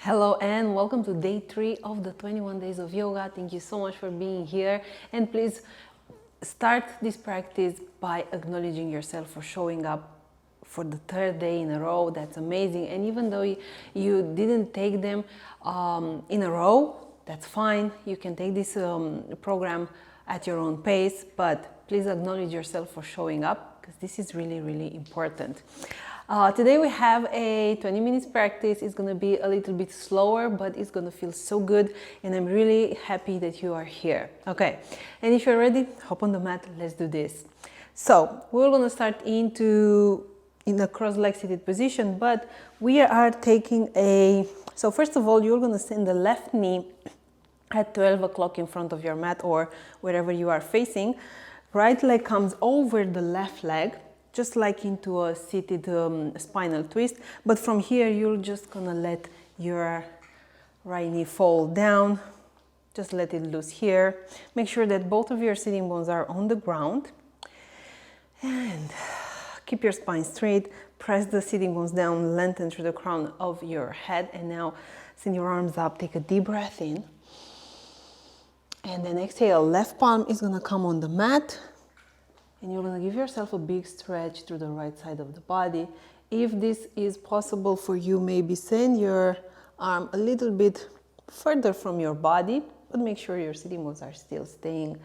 Hello and welcome to day 3 of the 21 days of yoga. Thank you so much for being here, and please start this practice by acknowledging yourself for showing up for the third day in a row. That's amazing. And even though you didn't take them in a row, that's fine. You can take this program at your own pace, but please acknowledge yourself for showing up, because this is really, really important. Today we have a 20 minutes practice. It's going to be a little bit slower, but it's going to feel so good, and I'm really happy that you are here. Okay, and if you're ready, hop on the mat. Let's do this. So we're going to start in a cross-leg seated position, but we are taking so first of all, you're going to send the left knee at 12 o'clock in front of your mat or wherever you are facing. Right leg comes over the left leg, just like into a seated spinal twist. But from here, you're just gonna let your right knee fall down. Just let it loose here. Make sure that both of your sitting bones are on the ground. And keep your spine straight. Press the sitting bones down, lengthen through the crown of your head. And now send your arms up, take a deep breath in. And then exhale, left palm is gonna come on the mat. And you're going to give yourself a big stretch through the right side of the body. If this is possible for you, maybe send your arm a little bit further from your body, but make sure your sitting bones are still staying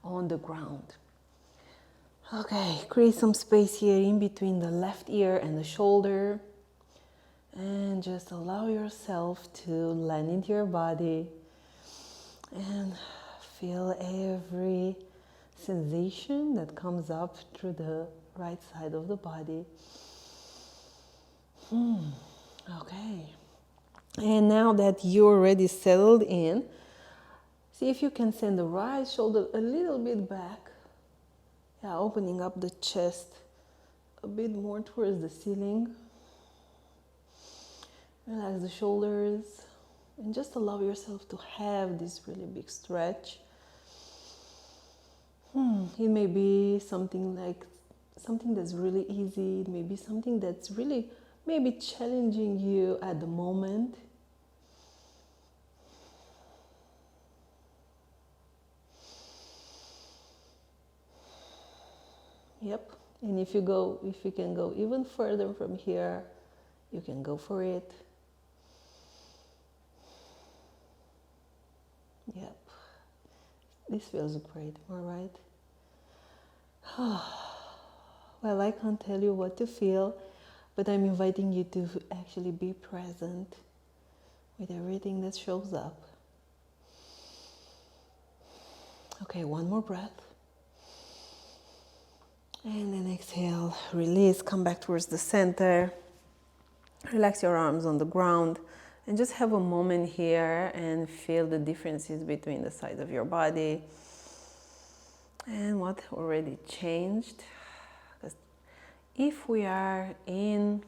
on the ground. Okay, create some space here in between the left ear and the shoulder. And just allow yourself to land into your body and feel every sensation that comes up through the right side of the body. Okay. And now that you're already settled in, see if you can send the right shoulder a little bit back. Yeah, opening up the chest a bit more towards the ceiling. Relax the shoulders and just allow yourself to have this really big stretch. It may be something that's really easy. It may be something that's really maybe challenging you at the moment. Yep. And if you can go even further from here, you can go for it. Yep. This feels great, all right? Well, I can't tell you what to feel, but I'm inviting you to actually be present with everything that shows up. Okay, one more breath. And then exhale, release, come back towards the center. Relax your arms on the ground and just have a moment here and feel the differences between the sides of your body and what already changed. Because if we are in,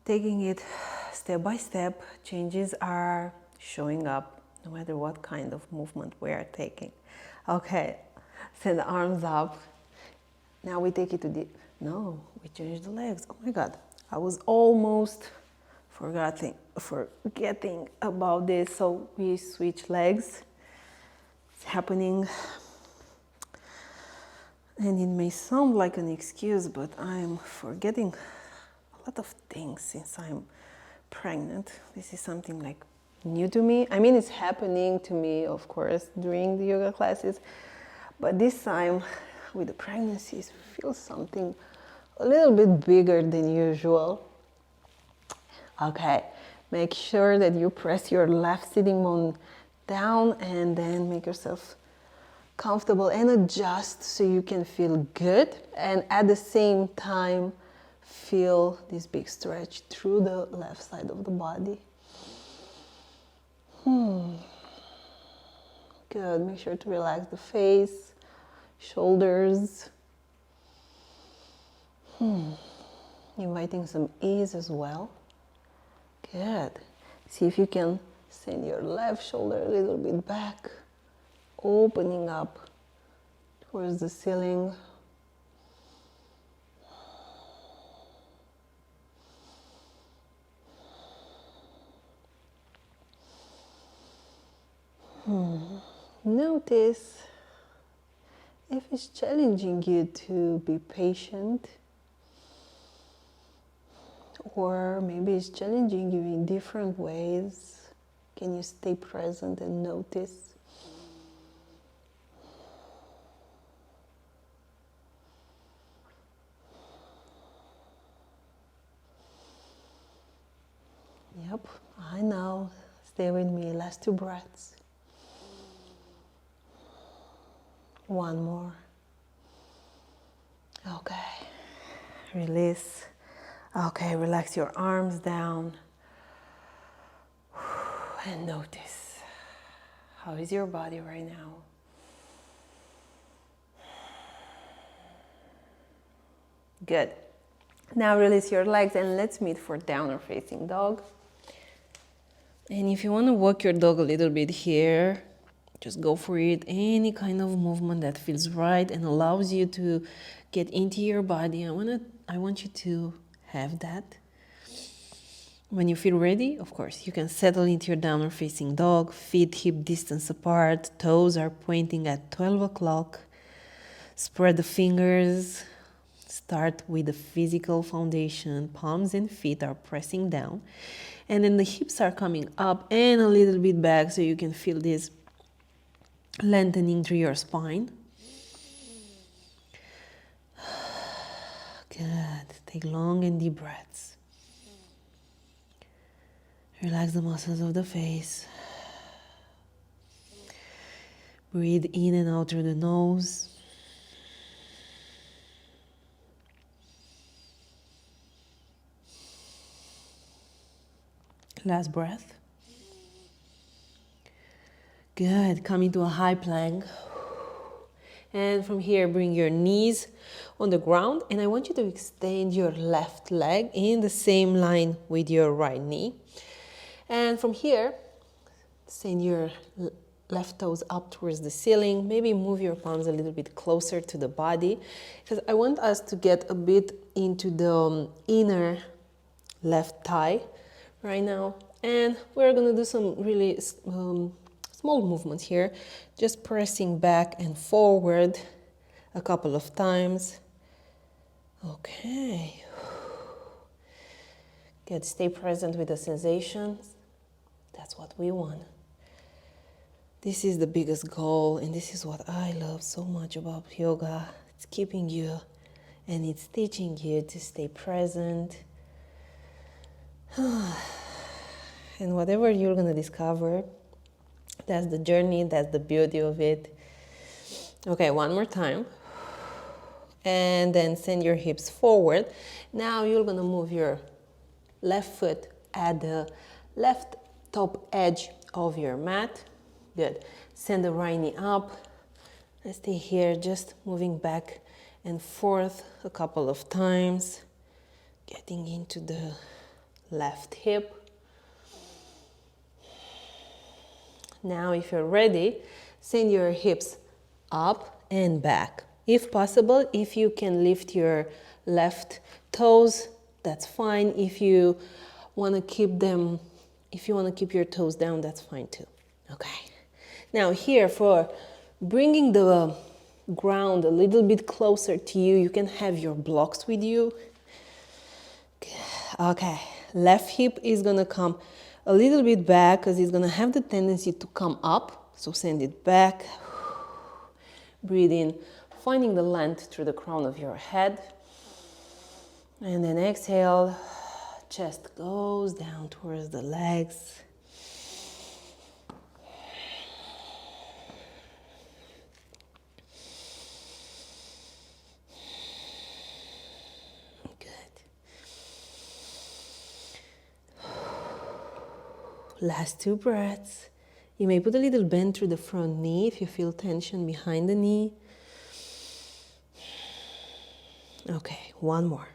taking it step by step, changes are showing up no matter what kind of movement we are taking. Okay, send the arms up. Now we take it to we change the legs. Oh my God, I was almost forgetting about this. So we switch legs. It's happening. And it may sound like an excuse, but I'm forgetting a lot of things since I'm pregnant. This is something like new to me. I mean, it's happening to me, of course, during the yoga classes. But this time, with the pregnancies, feel something a little bit bigger than usual. Okay, make sure that you press your left sitting bone down and then make yourself comfortable and adjust so you can feel good, and at the same time feel this big stretch through the left side of the body. Good. Make sure to relax the face, shoulders. Inviting some ease as well. Good. See if you can send your left shoulder a little bit back, opening up towards the ceiling. Notice if it's challenging you to be patient, or maybe it's challenging you in different ways. Can you stay present and notice? Yep, I know. Stay with me. Last 2 breaths. One more. Okay. Release. Okay, relax your arms down. And notice, how is your body right now? Good. Now release your legs and let's meet for downward facing dog. And if you want to walk your dog a little bit here, just go for it. Any kind of movement that feels right and allows you to get into your body. I want you to have that. When you feel ready, of course, you can settle into your downward facing dog, feet hip distance apart, toes are pointing at 12 o'clock. Spread the fingers. Start with the physical foundation. Palms and feet are pressing down. And then the hips are coming up and a little bit back so you can feel this lengthening through your spine. Good. Take long and deep breaths. Relax the muscles of the face. Breathe in and out through the nose. Last breath. Good. Come into a high plank. And from here, bring your knees on the ground. And I want you to extend your left leg in the same line with your right knee. And from here, send your left toes up towards the ceiling. Maybe move your palms a little bit closer to the body, because I want us to get a bit into the inner left thigh right now. And we're going to do some really small movements here, just pressing back and forward a couple of times. Okay. Good. Stay present with the sensations. That's what we want. This is the biggest goal, and this is what I love so much about yoga. It's keeping you and it's teaching you to stay present. And whatever you're going to discover, that's the journey, that's the beauty of it. Okay, one more time. And then send your hips forward. Now you're going to move your left foot at the left top edge of your mat. Good. Send the right knee up. And stay here, just moving back and forth a couple of times. Getting into the left hip. Now, if you're ready, send your hips up and back. If possible, if you can lift your left toes, that's fine. If you want to keep your toes down, that's fine too. Okay. Now here, for bringing the ground a little bit closer to you, you can have your blocks with you. Okay. Left hip is going to come a little bit back because it's going to have the tendency to come up. So send it back. Breathe in, finding the length through the crown of your head. And then exhale. Chest goes down towards the legs. Last 2 breaths. You may put a little bend through the front knee if you feel tension behind the knee. Okay, one more.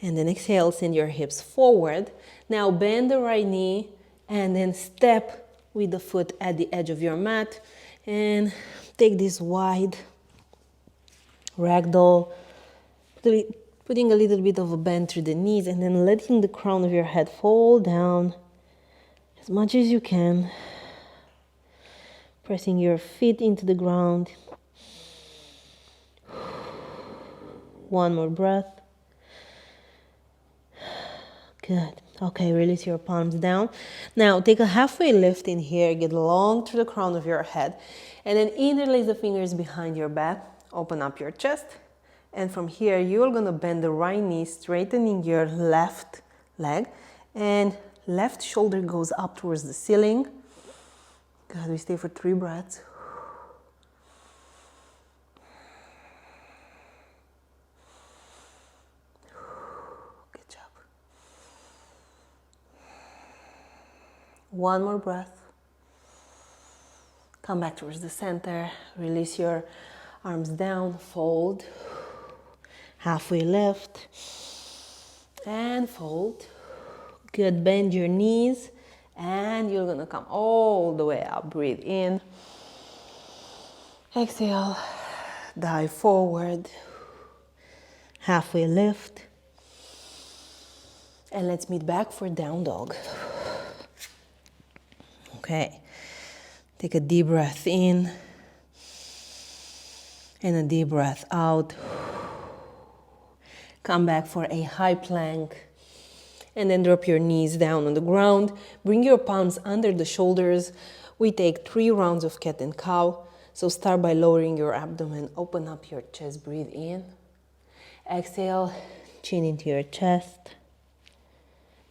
And then exhale, send your hips forward. Now bend the right knee and then step with the foot at the edge of your mat. And take this wide ragdoll, putting a little bit of a bend through the knees and then letting the crown of your head fall down as much as you can. Pressing your feet into the ground. One more breath. Good. Okay, release your palms down. Now take a halfway lift in here. Get long through the crown of your head. And then interlace the fingers behind your back. Open up your chest. And from here, you're going to bend the right knee, straightening your left leg. And left shoulder goes up towards the ceiling. Good. We stay for 3 breaths. Good job. One more breath. Come back towards the center. Release your arms down. Fold. Halfway lift. And fold. Good. Bend your knees. And you're going to come all the way up. Breathe in. Exhale. Dive forward. Halfway lift. And let's meet back for down dog. Okay. Take a deep breath in. And a deep breath out. Come back for a high plank. And then drop your knees down on the ground. Bring your palms under the shoulders. We take 3 rounds of cat and cow. So start by lowering your abdomen. Open up your chest. Breathe in. Exhale. Chin into your chest.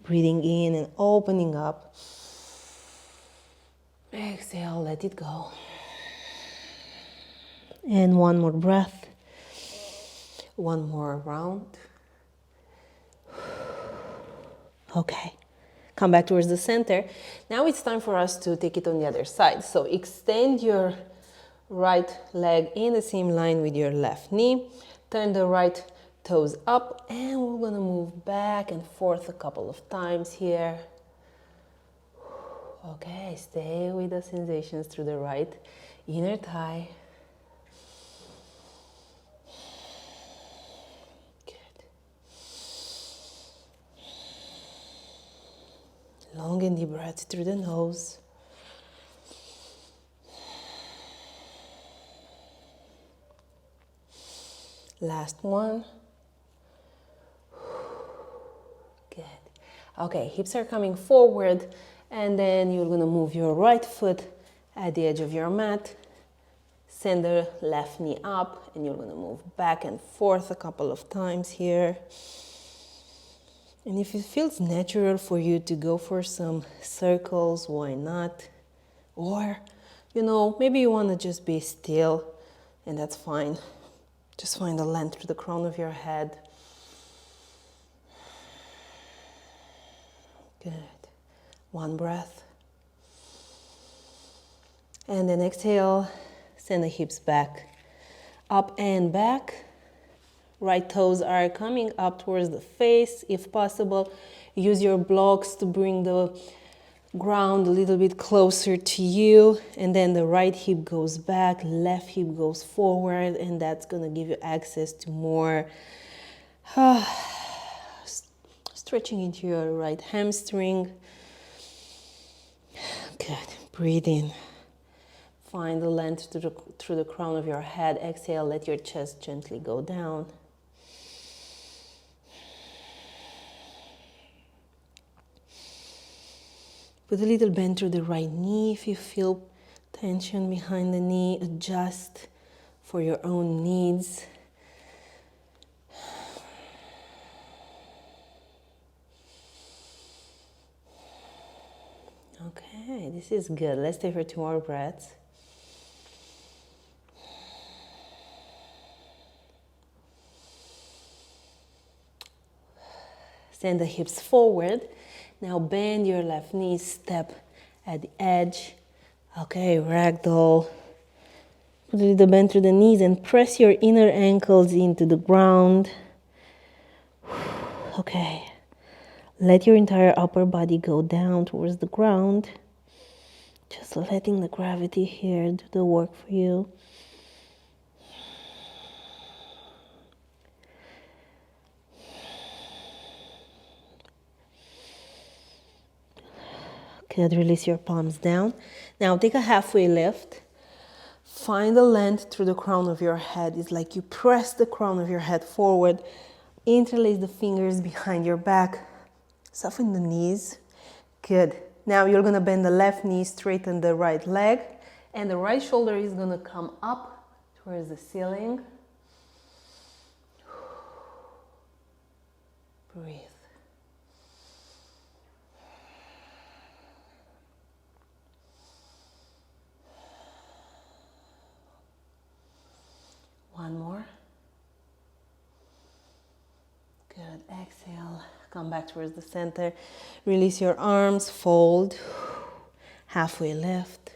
Breathing in and opening up. Exhale. Let it go. And one more breath. One more round. Okay, come back towards the center. Now it's time for us to take it on the other side. So extend your right leg in the same line with your left knee. Turn the right toes up and we're gonna move back and forth a couple of times here. Okay, stay with the sensations through the right inner thigh. Long and deep breaths through the nose. Last one. Good. Okay, hips are coming forward and then you're going to move your right foot at the edge of your mat. Send the left knee up and you're going to move back and forth a couple of times here. And if it feels natural for you to go for some circles, why not? Or, maybe you want to just be still, and that's fine. Just find the length through the crown of your head. Good. One breath. And then exhale, send the hips back. Up and back. Right toes are coming up towards the face. If possible, use your blocks to bring the ground a little bit closer to you. And then the right hip goes back, left hip goes forward, and that's going to give you access to more stretching into your right hamstring. Good. Breathe in. Find the length through the crown of your head. Exhale, let your chest gently go down. Put a little bend through the right knee if you feel tension behind the knee. Adjust for your own needs. Okay, this is good. Let's stay for 2 more breaths. Send the hips forward. Now bend your left knee, step at the edge. Okay, ragdoll. Put a little bend through the knees and press your inner ankles into the ground. Okay. Let your entire upper body go down towards the ground. Just letting the gravity here do the work for you. Good, release your palms down. Now take a halfway lift. Find the length through the crown of your head. It's like you press the crown of your head forward. Interlace the fingers behind your back. Soften the knees. Good. Now you're going to bend the left knee, straighten the right leg, and the right shoulder is going to come up towards the ceiling. Breathe. One more. Good. Exhale. Come back towards the center. Release your arms. Fold. Halfway lift.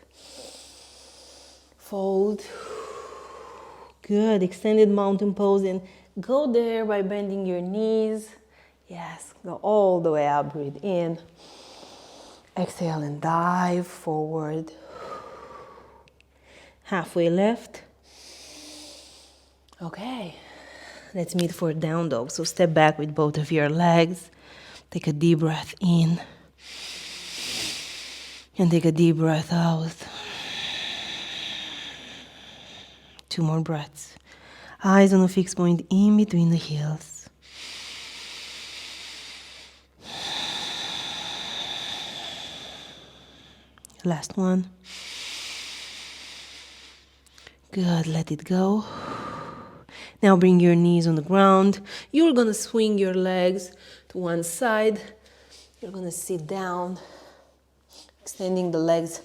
Fold. Good. Extended mountain pose, and go there by bending your knees. Yes. Go all the way up. Breathe in. Exhale and dive forward. Halfway lift. Okay, let's meet for down dog. So step back with both of your legs. Take a deep breath in. And take a deep breath out. 2 more breaths. Eyes on a fixed point in between the heels. Last one. Good, let it go. Now bring your knees on the ground. You're going to swing your legs to one side. You're going to sit down, extending the legs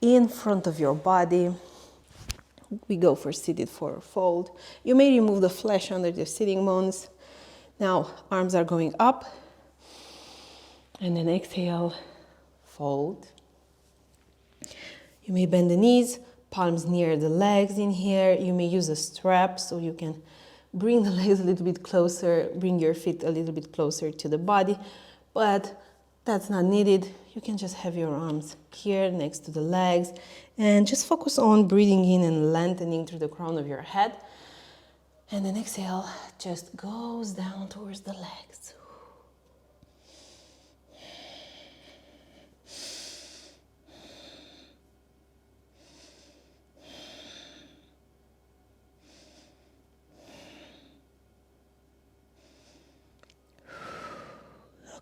in front of your body. We go for seated forward fold. You may remove the flesh under the sitting bones. Now arms are going up. And then exhale, fold. You may bend the knees, palms near the legs in here. You may use a strap so you can bring the legs a little bit closer, bring your feet a little bit closer to the body, but that's not needed. You can just have your arms here next to the legs and just focus on breathing in and lengthening through the crown of your head. And then exhale, just goes down towards the legs.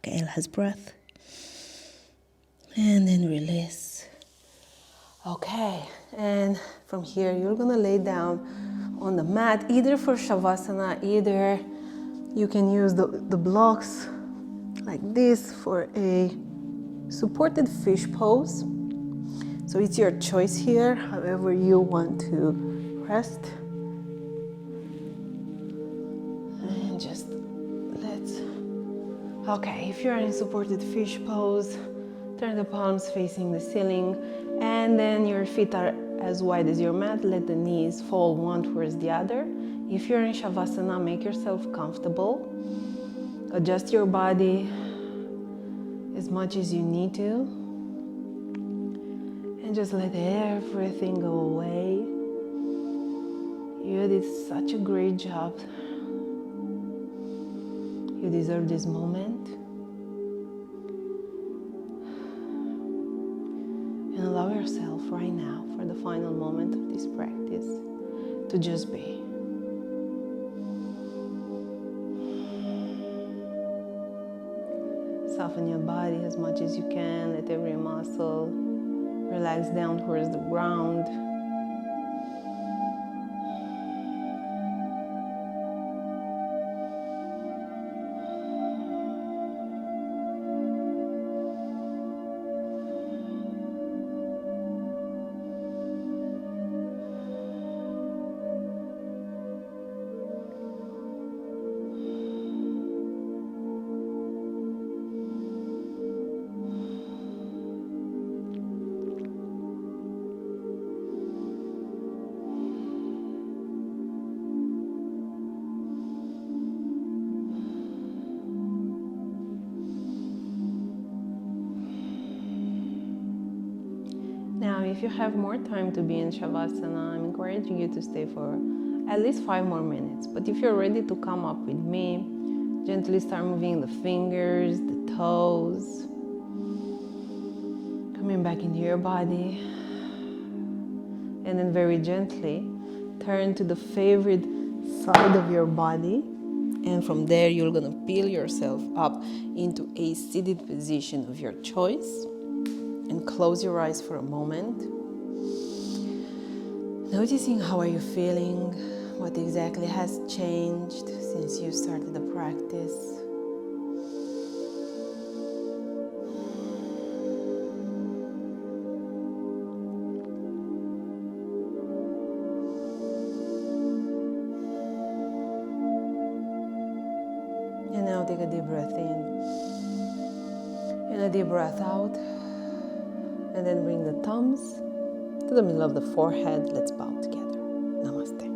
Okay, last breath. And then release. Okay, and from here you're gonna lay down on the mat, either for Shavasana, either you can use the blocks like this for a supported fish pose. So it's your choice here, however you want to rest. And just okay, if you're in supported fish pose, turn the palms facing the ceiling, and then your feet are as wide as your mat. Let the knees fall one towards the other. If you're in Shavasana, make yourself comfortable. Adjust your body as much as you need to. And just let everything go away. You did such a great job. You deserve this moment. And allow yourself right now, for the final moment of this practice, to just be. Soften your body as much as you can. Let every muscle relax down towards the ground. Now, if you have more time to be in Shavasana, I'm encouraging you to stay for at least 5 more minutes. But if you're ready to come up with me, gently start moving the fingers, the toes, coming back into your body. And then very gently turn to the favorite side of your body. And from there, you're gonna peel yourself up into a seated position of your choice. And close your eyes for a moment. Noticing how are you feeling, what exactly has changed since you started the practice. And now take a deep breath in and a deep breath out. And then bring the thumbs to the middle of the forehead. Let's bow together. Namaste.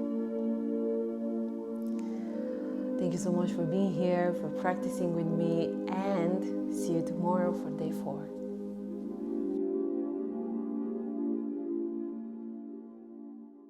Thank you so much for being here, for practicing with me, and see you tomorrow for day